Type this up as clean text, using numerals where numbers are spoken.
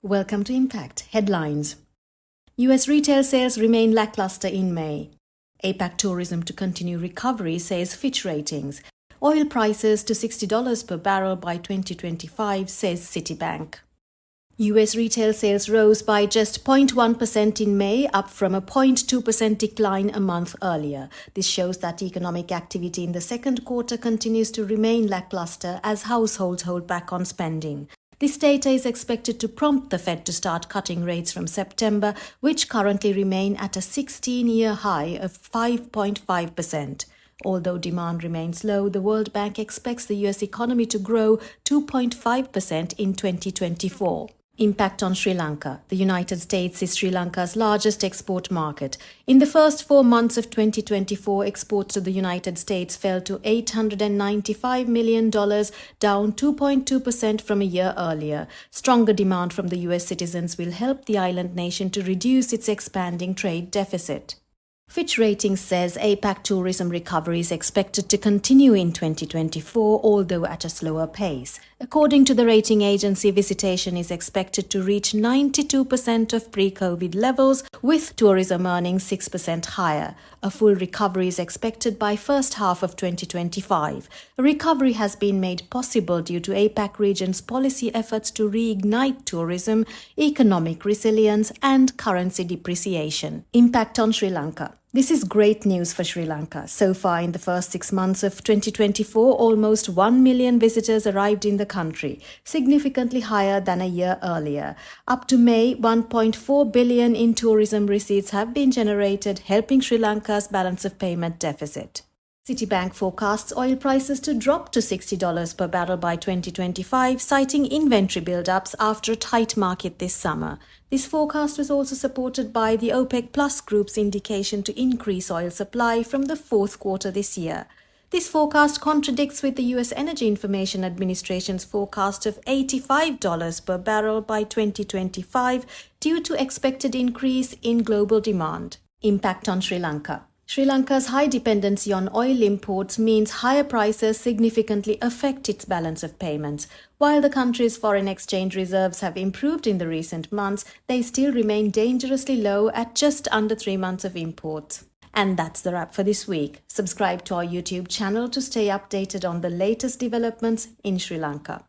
Welcome to Impact Headlines. US retail sales remain lackluster in May. APAC tourism to continue recovery, says Fitch Ratings. Oil prices to $60 per barrel by 2025, says Citi Bank. US retail sales rose by just 0.1% in May, up from a 0.2% decline a month earlier. This shows that economic activity in the second quarter continues to remain lackluster as households hold back on spending. This data is expected to prompt the Fed to start cutting rates from September, which currently remain at a 16-year high of 5.5%. Although demand remains low, the World Bank expects the US economy to grow 2.5% in 2024. Impact on Sri Lanka. The United States is Sri Lanka's largest export market. In the first 4 months of 2024, exports to the United States fell to $895 million, down 2.2% from a year earlier. Stronger demand from the US citizens will help the island nation to reduce its expanding trade deficit. Fitch Ratings says APAC tourism recovery is expected to continue in 2024, although at a slower pace. According to the rating agency, visitation is expected to reach 92% of pre-COVID levels, with tourism earning 6% higher. A full recovery is expected by first half of 2025. A recovery has been made possible due to APAC region's policy efforts to reignite tourism, economic resilience, and currency depreciation. Impact on Sri Lanka. This is great news for Sri Lanka. So far, in the first 6 months of 2024, almost 1 million visitors arrived in the country, significantly higher than a year earlier. Up to May, 1.4 billion in tourism receipts have been generated, helping Sri Lanka's balance of payment deficit. Citi Bank forecasts oil prices to drop to $60 per barrel by 2025, citing inventory build-ups after a tight market this summer. This forecast was also supported by the OPEC Plus group's indication to increase oil supply from the fourth quarter this year. This forecast contradicts with the US Energy Information Administration's forecast of $85 per barrel by 2025 due to expected increase in global demand. Impact on Sri Lanka. Sri Lanka's high dependency on oil imports means higher prices significantly affect its balance of payments. While the country's foreign exchange reserves have improved in the recent months, they still remain dangerously low at just under 3 months of imports. And that's the wrap for this week. Subscribe to our YouTube channel to stay updated on the latest developments in Sri Lanka.